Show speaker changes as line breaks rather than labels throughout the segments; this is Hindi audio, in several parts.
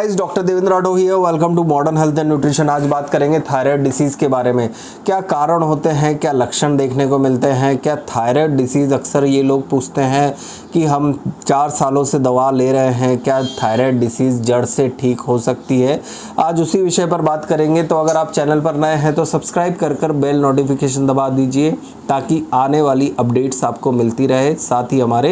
Guys, doctor Devendra Rathore here. Welcome to modern health and nutrition. आज बात करेंगे थायराइड डिसीज़ के बारे में। क्या कारण होते हैं, क्या लक्षण देखने को मिलते हैं, क्या थायराइड डिसीज़, अक्सर ये लोग पूछते हैं कि हम 4 सालों से दवा ले रहे हैं, क्या थायराइड डिसीज़ जड़ से ठीक हो सकती है। आज उसी विषय पर बात करेंगे। तो अगर आप चैनल पर नए हैं तो सब्सक्राइब कर बेल नोटिफिकेशन दबा दीजिए ताकि आने वाली अपडेट्स आपको मिलती रहे, साथ ही हमारे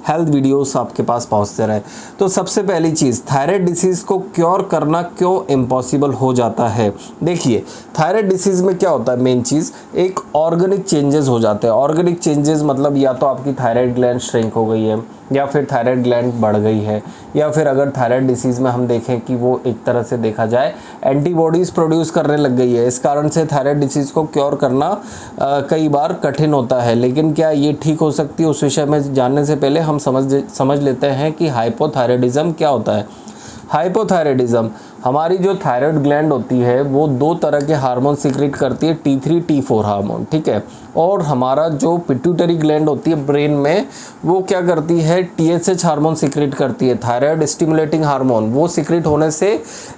हेल्थ वीडियोस आपके पास पहुंचते रहे। तो सबसे पहली चीज़, थायराइड डिसीज़ को क्योर करना क्यों इम्पॉसिबल हो जाता है। देखिए, थायराइड डिसीज़ में क्या होता है, मेन चीज़ एक ऑर्गेनिक चेंजेस हो जाते हैं। ऑर्गेनिक चेंजेस मतलब या तो आपकी थायराइड ग्लैंड श्रिंक हो गई है, या फिर थायराइड ग्लैंड बढ़ गई है, या फिर अगर थायराइड डिसीज़ में हम देखें कि वो एक तरह से देखा जाए एंटीबॉडीज़ प्रोड्यूस करने लग गई है। इस कारण से थायराइड डिसीज़ को क्योर करना कई बार कठिन होता है। लेकिन क्या ये ठीक हो सकती है, उस विषय में जानने से पहले हम समझ लेते हैं कि हाइपोथायराइडिज्म क्या होता है। हाइपोथायराइडिज्म, हमारी जो थायराइड ग्लैंड होती है वो 2 तरह के हार्मोन सीक्रेट करती है, T3 T4 हार्मोन, ठीक है। और हमारा जो पिट्यूटरी ग्लैंड होती है ब्रेन में, वो क्या करती है, TSH हार्मोन सीक्रेट करती है, थायराइड स्टिमुलेटिंग हार्मोन। वो सीक्रेट होने से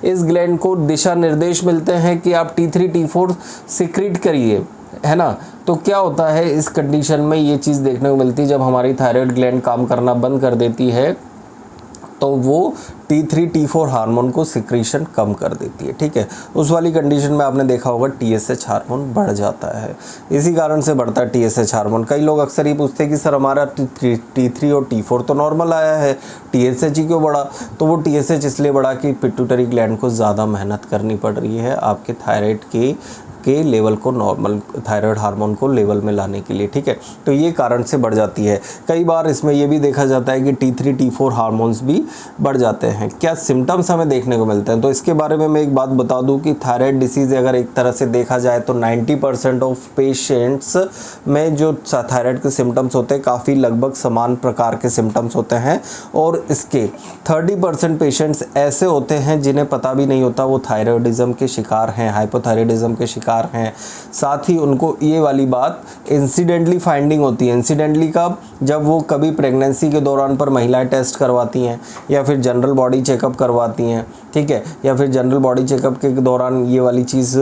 इस ग्लैंड को दिशा निर्देश मिलते हैं कि आप T3 T4 सीक्रेट करिए, है ना। तो क्या होता है इस कंडीशन में, ये चीज़ देखने को मिलती है जब हमारी थायराइड ग्लैंड काम करना बंद कर देती है तो वो T3 T4 हार्मोन को सिक्रीशन कम कर देती है, ठीक है। उस वाली कंडीशन में आपने देखा होगा TSH हार्मोन बढ़ जाता है। इसी कारण से बढ़ता है TSH हार्मोन। कई लोग अक्सर ये पूछते हैं कि सर हमारा T3 और T4 तो नॉर्मल आया है, TSH ही क्यों बढ़ा। तो वो TSH इसलिए बढ़ा कि पिट्यूटरी ग्लैंड को ज़्यादा मेहनत करनी पड़ रही है आपके थायराइड के लेवल को, नॉर्मल थायराइड हार्मोन को लेवल में लाने के लिए, ठीक है। तो ये कारण से बढ़ जाती है। कई बार इसमें ये भी देखा जाता है कि T3 T4 हार्मोन्स भी बढ़ जाते हैं। क्या सिम्टम्स हमें देखने को मिलते हैं, तो इसके बारे में मैं एक बात बता दूं कि थायराइड डिसीज़ अगर एक तरह से देखा जाए तो 90% ऑफ पेशेंट्स में जो थायराइड के सिम्टम्स होते हैं काफ़ी लगभग समान प्रकार के सिम्टम्स होते हैं। और इसके 30% पेशेंट्स ऐसे होते हैं जिन्हें पता भी नहीं होता वो थायराइडिज्म के शिकार हैं, हाइपोथायराइडिज्म के शिकार हैं। साथ ही उनको ये वाली बात इंसिडेंटली फाइंडिंग होती है। इंसिडेंटली कब, जब वो कभी प्रेगनेंसी के दौरान पर महिलाएं टेस्ट करवाती हैं, या फिर जनरल बॉडी चेकअप करवाती हैं, ठीक है, या फिर जनरल बॉडी चेकअप के दौरान ये वाली चीज़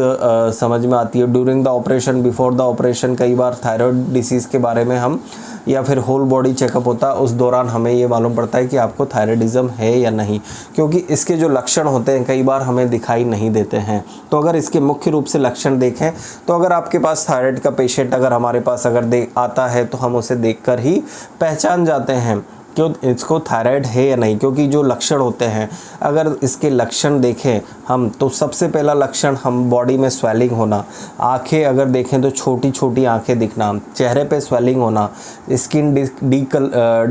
समझ में आती है। During the operation, before the operation कई बार थायराइड डिसीज़ के बारे में हम, या फिर होल बॉडी चेकअप होता है, उस दौरान हमें ये मालूम पड़ता है कि आपको थायराइडिज्म है या नहीं, क्योंकि इसके जो लक्षण होते हैं कई बार हमें दिखाई नहीं देते हैं। तो अगर इसके मुख्य रूप से लक्षण देखें तो अगर आपके पास थायराइड का पेशेंट अगर हमारे पास अगर आता है तो हम उसे देखकर ही पहचान जाते हैं क्यों इसको थायराइड है या नहीं, क्योंकि जो लक्षण होते हैं अगर इसके लक्षण देखें हम तो सबसे पहला लक्षण हम बॉडी में स्वेलिंग होना, आंखें अगर देखें तो छोटी छोटी आंखें दिखना, चेहरे पे स्वेलिंग होना, स्किन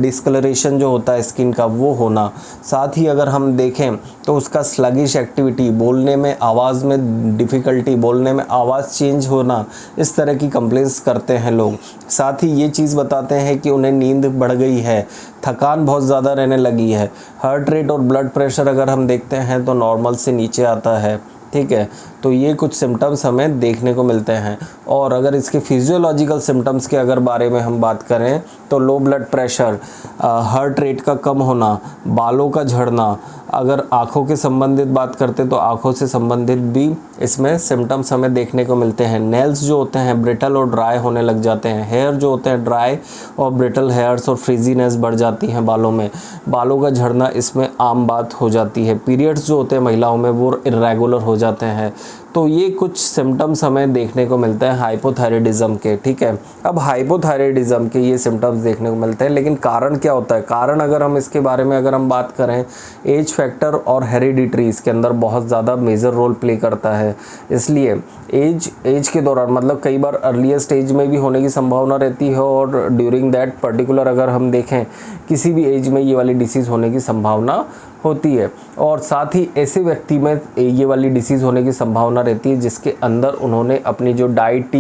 डिस्कलरेशन जो होता है स्किन का वो होना, साथ ही अगर हम देखें तो उसका स्लगिश एक्टिविटी, बोलने में आवाज़ में डिफ़िकल्टी, बोलने में आवाज़ चेंज होना, इस तरह की कंप्लेंट्स करते हैं लोग। साथ ही ये चीज़ बताते हैं कि उन्हें नींद बढ़ गई है, थकान बहुत ज़्यादा रहने लगी है, हार्ट रेट और ब्लड प्रेशर अगर हम देखते हैं तो नॉर्मल से नीचे आता है, ठीक है। तो ये कुछ सिम्टम्स हमें देखने को मिलते हैं। और अगर इसके फिजियोलॉजिकल सिम्टम्स के अगर बारे में हम बात करें तो low blood pressure, heart rate का कम होना, बालों का झड़ना, अगर आँखों के संबंधित बात करते तो आँखों से संबंधित भी इसमें सिम्टम्स हमें देखने को मिलते हैं। नेल्स जो होते हैं ब्रिटल और ड्राई होने लग जाते हैं, हेयर जो होते हैं ड्राई और ब्रिटल हेयर्स और फ्रीजीनेस बढ़ जाती हैं बालों में, बालों का झड़ना इसमें आम बात हो जाती है। पीरियड्स जो होते हैं महिलाओं में वो इरेगुलर हो जाते हैं। तो ये कुछ सिम्टम्स हमें देखने को मिलते हैं हाइपोथायराइडिज्म के, ठीक है। अब हाइपोथायराइडिज्म के ये सिम्टम्स देखने को मिलते हैं, लेकिन कारण क्या होता है, कारण अगर हम इसके बारे में अगर हम बात करें, एज फैक्टर और हेरिडिटरी इसके अंदर बहुत ज़्यादा मेजर रोल प्ले करता है। इसलिए एज के दौरान मतलब कई बार अर्लीस्ट स्टेज में भी होने की संभावना रहती है, और ड्यूरिंग दैट पर्टिकुलर अगर हम देखें किसी भी एज में ये वाली डिसीज़ होने की संभावना होती है। और साथ ही ऐसे व्यक्ति में ये वाली डिसीज़ होने की संभावना रहती है जिसके अंदर उन्होंने अपनी जो डाइट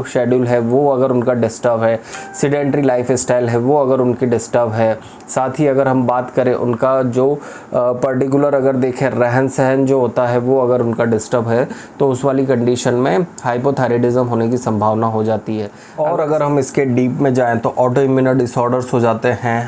शेड्यूल है वो अगर उनका डिस्टर्ब है, सीडेंट्री लाइफ स्टाइल है वो अगर उनकी डिस्टर्ब है, साथ ही अगर हम बात करें उनका जो पर्टिकुलर अगर देखें रहन सहन जो होता है वो अगर उनका डिस्टर्ब है, तो उस वाली कंडीशन में हाइपोथायराइडिज्म होने की संभावना हो जाती है। और अगर हम इसके डीप में जाएँ तो ऑटो इम्यून डिसऑर्डर्स हो जाते हैं।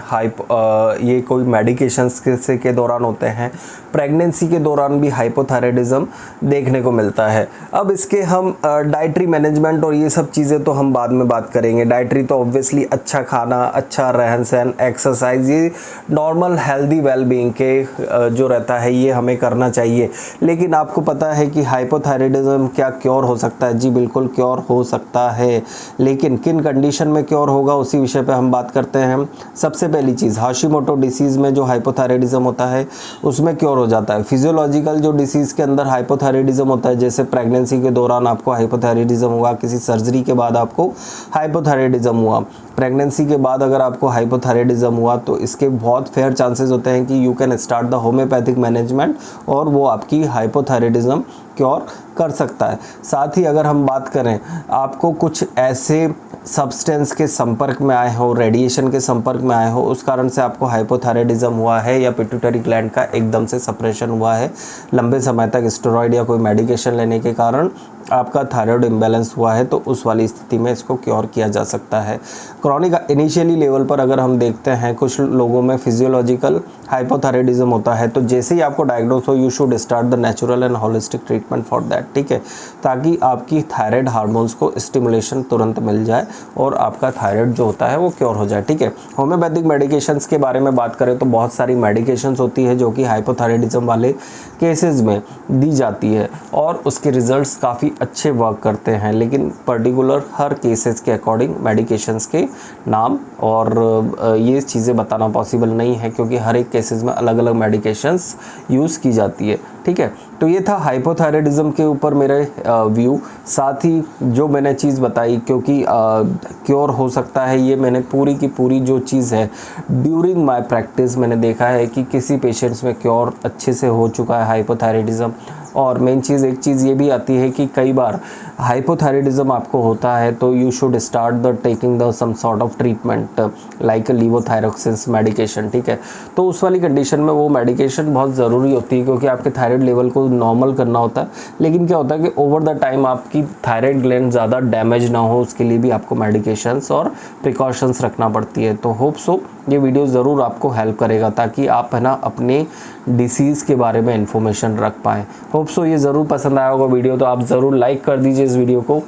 ये कोई मेडिकेशंस से प्रेगनेंसी के दौरान होते हैं। प्रेगनेंसी के दौरान भी हाइपोथायराइडिज्म देखने को मिलता है। अब इसके हम डाइटरी मैनेजमेंट और ये सब चीज़ें तो हम बाद में बात करेंगे। डाइटरी तो ऑब्वियसली अच्छा खाना, अच्छा रहन सहन, एक्सरसाइज, ये नॉर्मल हेल्दी वेलबींग के जो रहता है ये हमें करना चाहिए। लेकिन आपको पता है कि हाइपोथायराइडिज्म क्या क्योर हो सकता है? जी बिल्कुल क्योर हो सकता है, लेकिन किन कंडीशन में क्योर होगा उसी विषय पे हम बात करते हैं। सबसे पहली चीज़, हाशिमोटो डिसीज़ में जो हाइपोथायराइडिज्म होता है उसमें क्योर हो जाता है। फिजियोलॉजिकल जो डिसीज़ के अंदर हाइपोथायराइडिज्म होता है, जैसे प्रेगनेंसी के दौरान आपको हाइपोथायराइडिज्म हुआ, किसी सर्जरी के बाद आपको हाइपोथायराइडिज्म हुआ, प्रेगनेंसी के बाद अगर आपको हाइपोथायराइडिज्म हुआ तो इसके बहुत फेयर चांसेस होते हैं कि you can start the homeopathic management और वो आपकी हाइपोथायराइडिज्म क्योर कर सकता है। साथ ही अगर हम बात करें, आपको कुछ ऐसे सब्सटेंस के संपर्क में आए हो, रेडिएशन के संपर्क में आए हो, उस कारण से आपको हाइपोथायराइडिज्म हुआ है, या पिट्यूटरी ग्लैंड का एकदम से सप्रेशन हुआ है, लंबे समय तक स्टेरॉइड या कोई मेडिकेशन लेने के कारण आपका थायराइड इम्बैलेंस हुआ है, तो उस वाली स्थिति में इसको क्योर किया जा सकता है। क्रॉनिक इनिशियली लेवल पर अगर हम देखते हैं, कुछ लोगों में फिजियोलॉजिकल हाइपोथायराइडिज्म होता है, तो जैसे ही आपको डायग्नोस हो you should start the natural and holistic treatment for that, ठीक है, ताकि आपकी थायराइड हार्मोन्स को स्टिमुलेशन तुरंत मिल जाए और आपका थायराइड जो होता है वो क्योर हो जाए, ठीक है। होम्योपैथिक मेडिकेशंस के बारे में बात करें तो बहुत सारी मेडिकेशंस होती है जो कि हाइपोथायराइडिज्म वाले केसेस में दी जाती है और उसके रिजल्ट्स काफ़ी अच्छे वर्क करते हैं, लेकिन पर्टिकुलर हर केसेस के अकॉर्डिंग मेडिकेशंस के नाम और ये चीज़ें बताना पॉसिबल नहीं है, क्योंकि हर एक केसेस में अलग अलग मेडिकेशंस यूज़ की जाती है, ठीक है। तो ये था हाइपोथायराइडिज्म के ऊपर मेरे व्यू। साथ ही जो मैंने चीज़ बताई, क्योंकि क्योर हो सकता है, ये मैंने पूरी की पूरी जो चीज़ है ड्यूरिंग माय प्रैक्टिस मैंने देखा है कि किसी पेशेंट्स में क्योर अच्छे से हो चुका है हाइपोथायराइडिज्म। और मेन चीज़, एक चीज़ ये भी आती है कि कई बार हाइपोथायराइडिज्म आपको होता है तो you should start the taking the some sort of treatment like levothyroxine medication, ठीक है। तो उस वाली कंडीशन में वो मेडिकेशन बहुत ज़रूरी होती है, क्योंकि आपके थायराइड लेवल को नॉर्मल करना होता है। लेकिन क्या होता है कि ओवर द टाइम आपकी थायराइड ग्लैंड ज़्यादा डैमेज ना हो, उसके लिए भी आपको मेडिकेशंस और प्रिकॉशंस रखना पड़ती है। तो होप सो ये वीडियो ज़रूर आपको हेल्प करेगा, ताकि आप है ना अपने डिसीज़ के बारे में इन्फॉर्मेशन रख पाएँ। होप सो ये ज़रूर पसंद आया होगा वीडियो, तो आप ज़रूर लाइक कर दीजिए इस वीडियो को,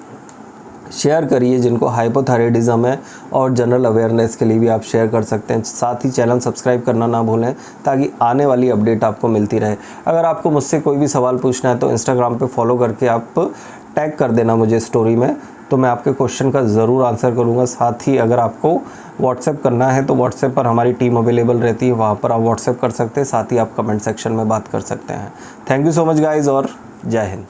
शेयर करिए जिनको हाइपोथायराइडिज्म है, और जनरल अवेयरनेस के लिए भी आप शेयर कर सकते हैं। साथ ही चैनल सब्सक्राइब करना ना भूलें, ताकि आने वाली अपडेट आपको मिलती रहे। अगर आपको मुझसे कोई भी सवाल पूछना है तो इंस्टाग्राम पे फॉलो करके आप टैग कर देना मुझे स्टोरी में, तो मैं आपके क्वेश्चन का ज़रूर आंसर करूँगा। साथ ही अगर आपको व्हाट्सएप करना है तो व्हाट्सएप पर हमारी टीम अवेलेबल रहती है, वहाँ पर आप व्हाट्सएप कर सकते हैं। साथ ही आप कमेंट सेक्शन में बात कर सकते हैं। Thank you so much guys, और जय हिंद।